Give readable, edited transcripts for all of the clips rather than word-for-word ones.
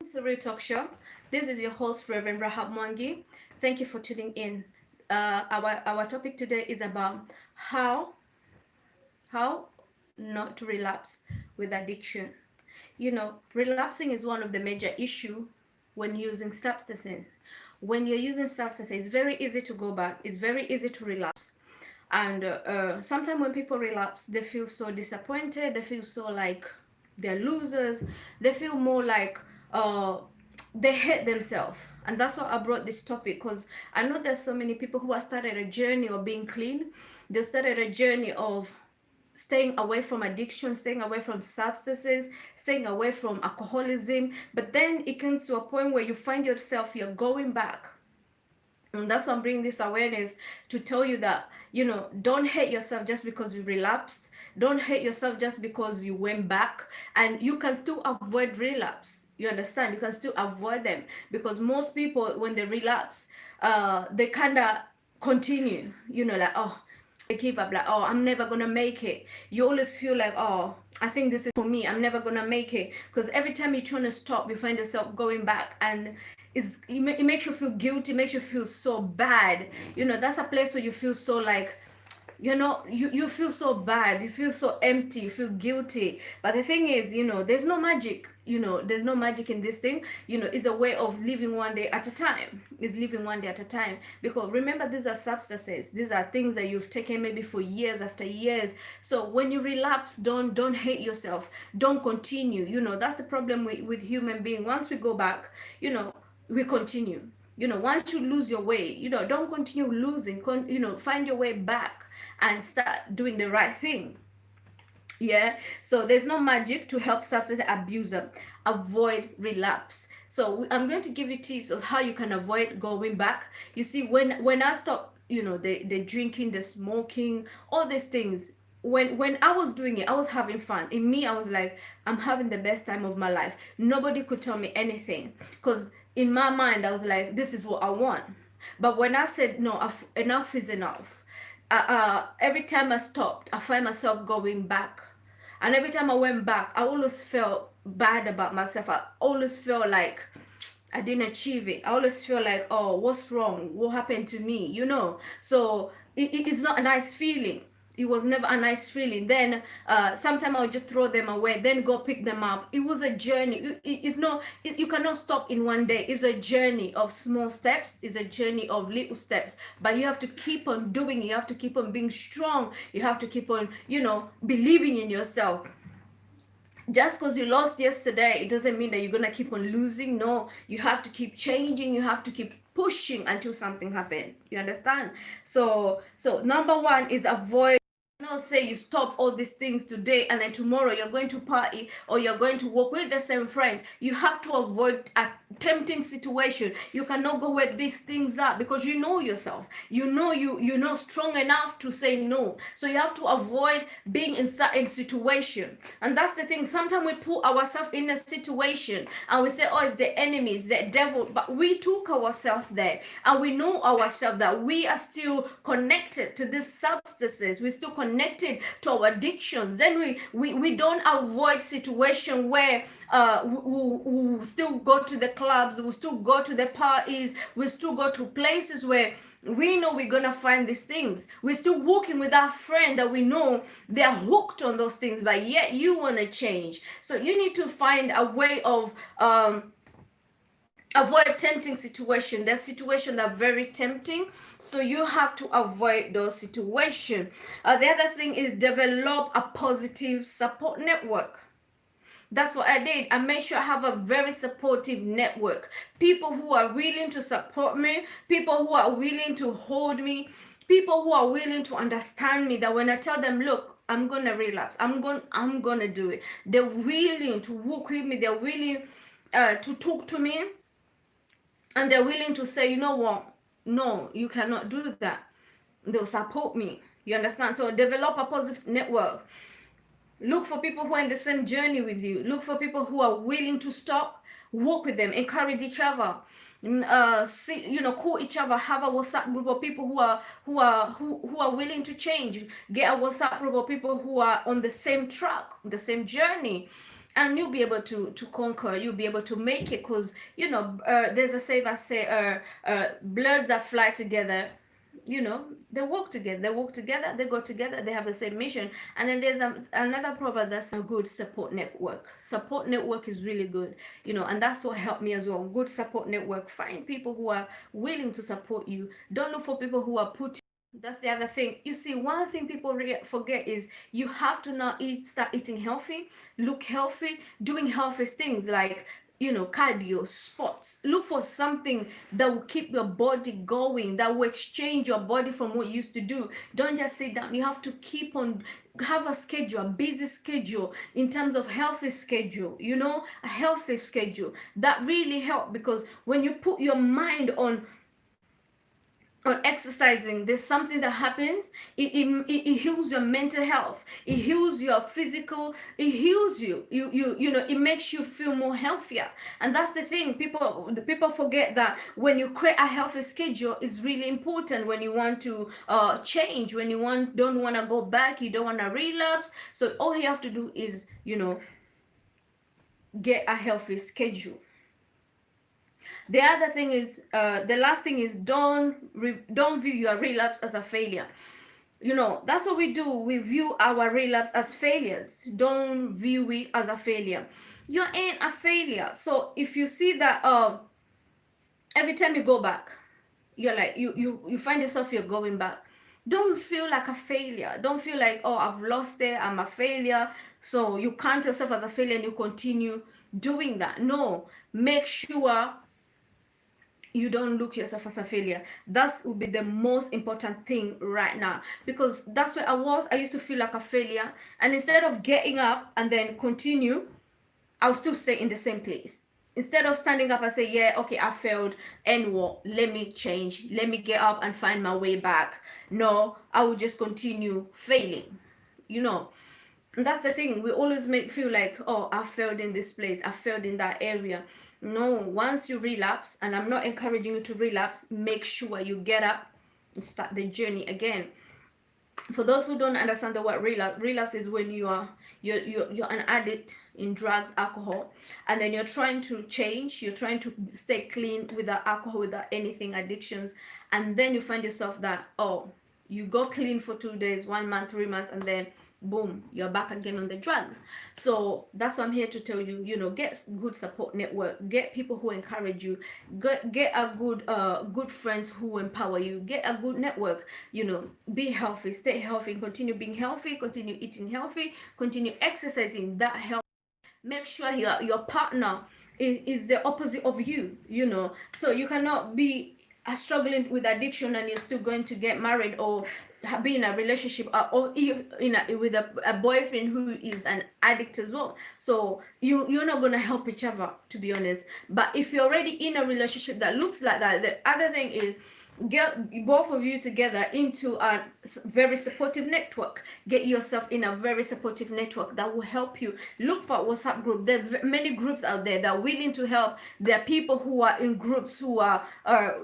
It's the Real Talk Show. This is your host, Reverend Rahab Mwangi. Thank you for tuning in. Our topic today is about how how not to relapse with addiction. Relapsing is one of the major issue when using substances. When you're using substances, it's very easy to go back. It's very easy to relapse. And sometimes when people relapse, they feel so disappointed. They feel so like they're losers. They feel more like uh, they hate themselves. And that's why I brought this topic, because I know there's so many people who have started a journey of being clean. They started a journey of staying away from addiction, staying away from substances, staying away from alcoholism. But then it comes to a point where you find yourself, you're going back. And that's why I'm bringing this awareness to tell you that, don't hate yourself just because you relapsed. Don't hate yourself just because you went back. And you can still avoid relapse. You understand? You can still avoid them. Because most people, when they relapse, they kind of continue, like, oh, they give up, like, oh, I'm never gonna make it. You always feel like, oh, I think this is for me, I'm never gonna make it. Because every time you're trying to stop, you find yourself going back, and it makes you feel guilty, makes you feel so bad. That's a place where you feel so like, you feel so bad, you feel so empty, you feel guilty. But the thing is, there's no magic. There's no magic in this thing. It's a way of living one day at a time. It's living one day at a time. Because remember, these are substances. These are things that you've taken maybe for years after years. So when you relapse, don't hate yourself. Don't continue. That's the problem with human being. Once we go back, we continue. Once you lose your way, don't continue losing. Find your way back and start doing the right thing. Yeah, so there's no magic to help substance abuser avoid relapse. So I'm going to give you tips of how you can avoid going back. You see, when I stopped, the drinking, the smoking, all these things, when I was doing it, I was having fun. In me, I was like, I'm having the best time of my life. Nobody could tell me anything, because in my mind, I was like, this is what I want. But when I said no, enough is enough, every time I stopped, I find myself going back. And every time I went back, I always felt bad about myself. I always felt like I didn't achieve it. I always feel like, oh, what's wrong? What happened to me? So it's not a nice feeling. It was never a nice feeling. Then sometimes I would just throw them away, then go pick them up. It was a journey. You cannot stop in one day. It's a journey of small steps. It's a journey of little steps. But you have to keep on doing it. You have to keep on being strong. You have to keep on, believing in yourself. Just because you lost yesterday, it doesn't mean that you're gonna keep on losing. No, you have to keep changing. You have to keep pushing until something happens. You understand? So number one is avoid. Not say you stop all these things today and then tomorrow you're going to party or you're going to work with the same friends. You have to avoid a tempting situation. You cannot go where these things are, because you know yourself. You're not strong enough to say no. So you have to avoid being in certain situation. And that's the thing. Sometimes we put ourselves in a situation and we say, oh, it's the enemy, it's the devil. But we took ourselves there, and we know ourselves that we are still connected to these substances. We're still connected to our addictions. Then we don't avoid situation where we still go to the clubs, we still go to the parties, we still go to places where we know we're gonna find these things. We're still walking with our friend that we know they're hooked on those things, but yet you want to change. So you need to find a way of avoid tempting situation. There's situations that are very tempting, so you have to avoid those situations. The other thing is develop a positive support network. That's what I did. I made sure I have a very supportive network. People who are willing to support me, people who are willing to hold me, people who are willing to understand me, that when I tell them, look, I'm gonna relapse, I'm gonna do it, they're willing to work with me, they're willing to talk to me, and they're willing to say, you know what, no, you cannot do that. They'll support me. You understand? So develop a positive network. Look for people who are in the same journey with you. Look for people who are willing to stop, work with them, encourage each other, call each other. Have a WhatsApp group of people who are willing to change. Get a WhatsApp group of people who are on the same track, the same journey. and you'll be able to conquer, you'll be able to make it, because there's a say that say birds that fly together, they work together, they go together, they have the same mission. And then there's another proverb that's a good support network is really good, and that's what helped me as well. Good support network. Find people who are willing to support you. Don't look for people who are put. That's the other thing. You see, one thing people forget is you have to now start eating healthy, look healthy, doing healthy things like cardio, sports. Look for something that will keep your body going, that will exchange your body from what you used to do. Don't just sit down. You have to keep on, have a schedule, a busy schedule in terms of healthy schedule, a healthy schedule. That really help, because when you put your mind on exercising, there's something that happens. It heals your mental health, it heals your physical, it heals it makes you feel more healthier. And that's the thing, people forget that when you create a healthy schedule is really important when you want to change, when you don't want to go back, you don't want to relapse. So all you have to do is get a healthy schedule. The other thing is, the last thing is, don't view your relapse as a failure. That's what we do. We view our relapse as failures. Don't view it as a failure. You ain't a failure. So if you see that every time you go back, you're like, you find yourself, you're going back, don't feel like a failure. Don't feel like, oh, I've lost it, I'm a failure. So you count yourself as a failure and you continue doing that. No, make sure you don't look yourself as a failure. That would be the most important thing right now, because that's where I used to feel like a failure, and instead of getting up and then continue, I'll still stay in the same place. Instead of standing up and say, yeah, okay, I failed, and what, let me change, let me get up and find my way back. No, I will just continue failing. And that's the thing, we always feel like, oh, I failed in this place, I failed in that area. No, once you relapse, and I'm not encouraging you to relapse, make sure you get up and start the journey again. For those who don't understand the word relapse is when you're an addict in drugs, alcohol, and then you're trying to change, you're trying to stay clean without alcohol, without anything, addictions, and then you find yourself that, oh, you go clean for 2 days, 1 month, 3 months, and then boom, you're back again on the drugs. So that's what I'm here to tell you. Get good support network, get people who encourage you, get a good friends who empower you, get a good network. Be healthy, stay healthy, continue being healthy, continue eating healthy, continue exercising. That helps. Make sure your partner is the opposite of you. So you cannot be struggling with addiction and you're still going to get married or be in a relationship, or with a boyfriend who is an addict as well. So you're not going to help each other, to be honest. But if you're already in a relationship that looks like that, the other thing is, get both of you together into a very supportive network. Get yourself in a very supportive network that will help you. Look for a WhatsApp group. There are many groups out there that are willing to help. There are people who are in groups who are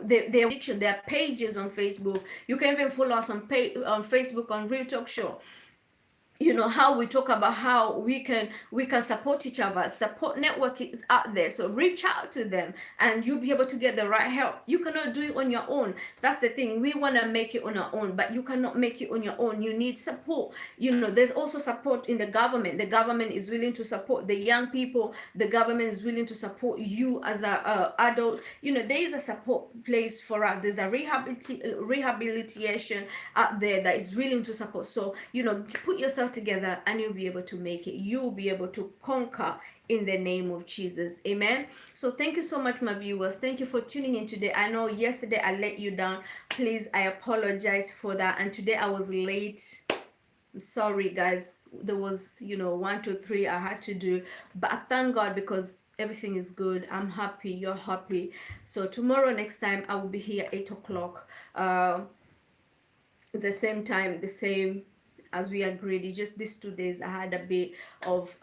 they're addiction. There are pages on Facebook. You can even follow us on Facebook on Real Talk Show. How we talk about how we can support each other. Support network is out there, so reach out to them and you'll be able to get the right help. You cannot do it on your own. That's the thing, we want to make it on our own, but you cannot make it on your own. You need support. There's also support in the government. The government is willing to support the young people. The government is willing to support you as a adult. There is a support place for us. There's a rehabilitation out there that is willing to support. So put yourself together and you'll be able to make it. You'll be able to conquer in the name of Jesus. Amen. So thank you so much, my viewers. Thank you for tuning in today. I know yesterday I let you down. Please, I apologize for that. And today I was late. I'm sorry, guys. There was 1, 2, 3 I had to do, but I thank God because everything is good. I'm happy, you're happy. So tomorrow, next time, I will be here 8 o'clock, the same time, the same as we agreed. It's just these 2 days I had a bit of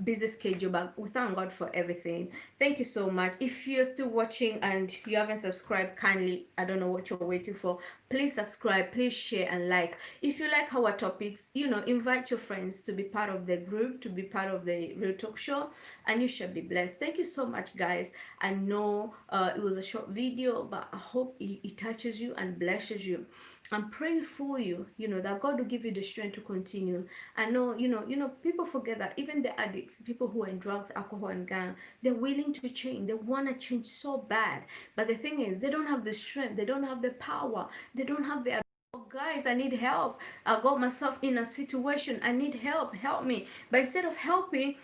busy schedule, but we thank God for everything. Thank you so much. If you're still watching and you haven't subscribed, kindly, I don't know what you're waiting for, please subscribe, please share and like. If you like our topics, invite your friends to be part of the group, to be part of the Real Talk Show, and you shall be blessed. Thank you so much, guys. I know it was a short video, but I hope it touches you and blesses you. I'm praying for you, that God will give you the strength to continue. I know, people forget that even the addicts, people who are in drugs, alcohol, and gang, they're willing to change. They want to change so bad. But the thing is, they don't have the strength. They don't have the power. They don't have the guys, I need help. I got myself in a situation. I need help. Help me. But instead of helping,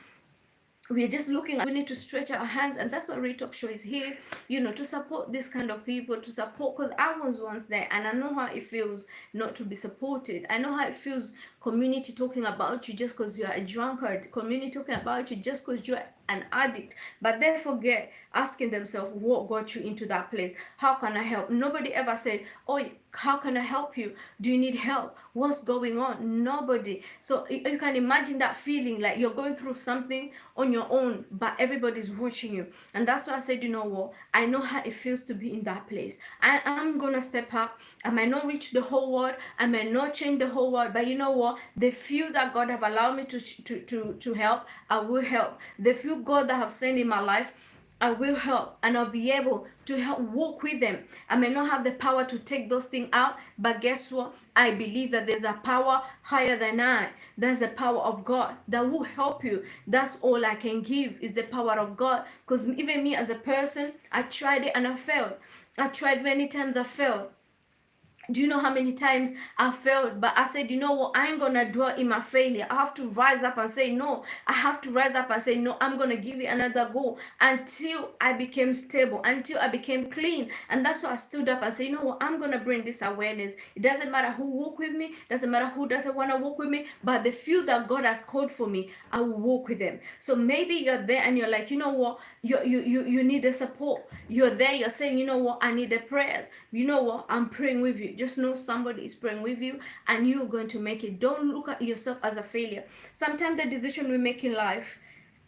we're just looking, we need to stretch our hands, and that's what Real Talk Show is here, to support this kind of people, to support, because I was once there, and I know how it feels not to be supported. I know how it feels, community talking about you just because you're a drunkard, community talking about you just because you're an addict, but they forget asking themselves what got you into that place. How can I help? Nobody ever said, oh, how can I help you? Do you need help? What's going on? Nobody. So you can imagine that feeling like you're going through something on your own, but everybody's watching you. And that's why I said, you know what, I know how it feels to be in that place. I'm gonna step up. I might not reach the whole world, I may not change the whole world, but you know what, the few that God have allowed me to help, I will help. The few God that have sent in my life, I will help, and I'll be able to help walk with them. I may not have the power to take those things out, but guess what? I believe that there's a power higher than I. That's the power of God that will help you. That's all I can give is the power of God. Because even me as a person, I tried it and I failed. I tried many times, I failed. Do you know how many times I failed? But I said, you know what? I ain't gonna dwell in my failure. I have to rise up and say no. I have to rise up and say no. I'm gonna give it another go until I became stable, until I became clean. And that's why I stood up and said, you know what? I'm gonna bring this awareness. It doesn't matter who walk with me. Doesn't matter who doesn't wanna walk with me. But the few that God has called for me, I will walk with them. So maybe you're there and you're like, you know what? You need the support. You're there. You're saying, you know what? I need the prayers. You know what? I'm praying with you. Just know somebody is praying with you and you're going to make it. Don't look at yourself as a failure. Sometimes the decision we make in life,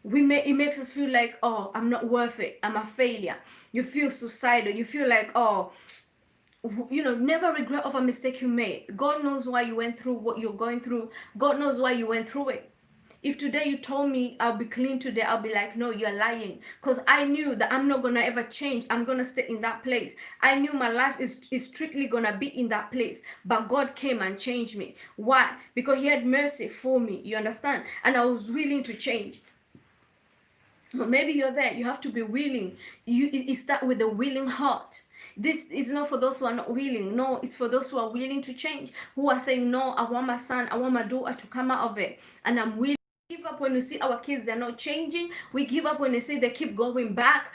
it makes us feel like, oh, I'm not worth it. I'm a failure. You feel suicidal. You feel like, oh, never regret of a mistake you made. God knows why you went through what you're going through. God knows why you went through it. If today you told me I'll be clean today, I'll be like, no, you're lying. Because I knew that I'm not going to ever change. I'm going to stay in that place. I knew my life is strictly going to be in that place. But God came and changed me. Why? Because he had mercy for me. You understand? And I was willing to change. Maybe you're there. You have to be willing. It starts with a willing heart. This is not for those who are not willing. No, it's for those who are willing to change. Who are saying, no, I want my son, I want my daughter to come out of it. And I'm willing. Give up when you see our kids, they're not changing. We give up when they say they keep going back.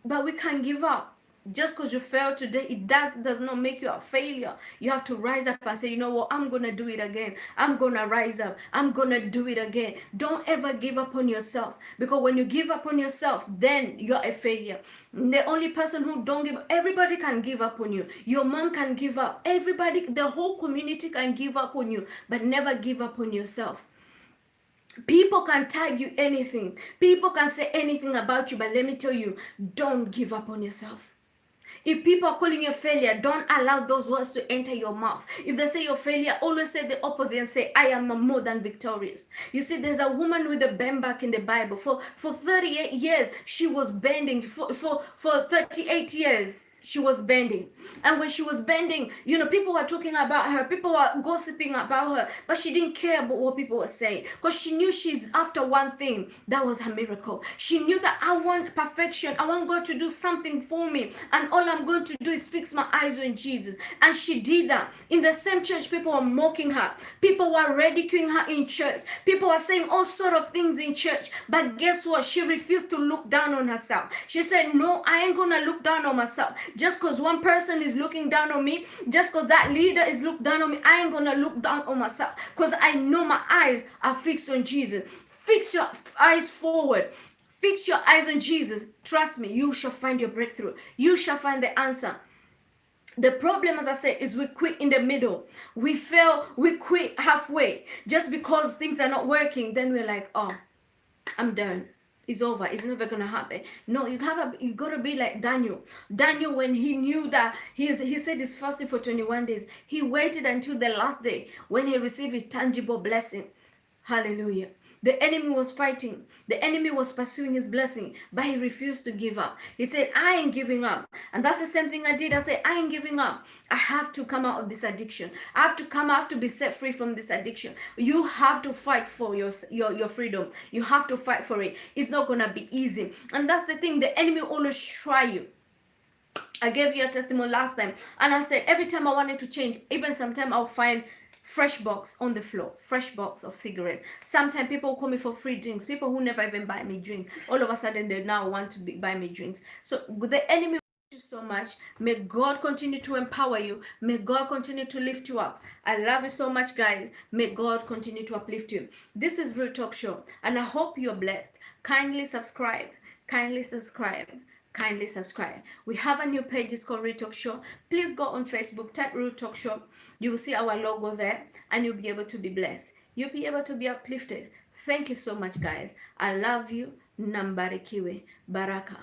But we can't give up. Just because you failed today, it does not make you a failure. You have to rise up and say, you know what, I'm going to do it again. I'm going to rise up. I'm going to do it again. Don't ever give up on yourself. Because when you give up on yourself, then you're a failure. The only person who don't give up, everybody can give up on you. Your mom can give up. Everybody, the whole community can give up on you. But never give up on yourself. People can tag you anything. People can say anything about you, but let me tell you, don't give up on yourself. If people are calling you a failure, don't allow those words to enter your mouth. If they say you're a failure, always say the opposite and say, I am more than victorious. You see, there's a woman with a bend back in the Bible. For 38 years, she was bending. For 38 years, she was bending. And when she was bending, people were talking about her, people were gossiping about her, but she didn't care about what people were saying, because she knew she's after one thing. That was her miracle. She knew that I want perfection. I want God to do something for me, and all I'm going to do is fix my eyes on Jesus. And she did that. In the same church, people were mocking her. People were ridiculing her in church. People were saying all sort of things in church. But guess what? She refused to look down on herself. She said, no, I ain't gonna look down on myself. Just because one person is looking down on me, just because that leader is looking down on me, I ain't gonna look down on myself, because I know my eyes are fixed on Jesus. Fix your eyes forward. Fix your eyes on Jesus. Trust me, you shall find your breakthrough. You shall find the answer. The problem, as I said, is we quit in the middle. We fail, we quit halfway just because things are not working. Then we're like, oh, I'm done. It's over. It's never gonna happen. No, you gotta be like Daniel. Daniel, when he knew that he said he's fasting for 21 days, he waited until the last day when he received his tangible blessing. Hallelujah. The enemy was fighting. The enemy was pursuing his blessing, but he refused to give up. He said, I ain't giving up. And that's the same thing I did. I said, I ain't giving up. I have to come out of this addiction. I have to be set free from this addiction. You have to fight for your freedom. You have to fight for it. It's not going to be easy. And that's the thing. The enemy always try you. I gave you a testimony last time, and I said every time I wanted to change, even sometimes I'll find fresh box on the floor, fresh box of cigarettes. Sometimes people call me for free drinks. People who never even buy me drink, all of a sudden they now want to buy me drinks. So with the enemy, you so much. May God continue to empower you. May God continue to lift you up. I love you so much, guys. May God continue to uplift you. This is Real Talk Show, and I hope you're blessed. Kindly subscribe. Kindly subscribe. Kindly subscribe. We have a new page. It's called Real Talk Show. Please go on Facebook, type Real Talk Show. You will see our logo there, and you'll be able to be blessed. You'll be able to be uplifted. Thank you so much, guys. I love you. Nambarikiwe. Baraka.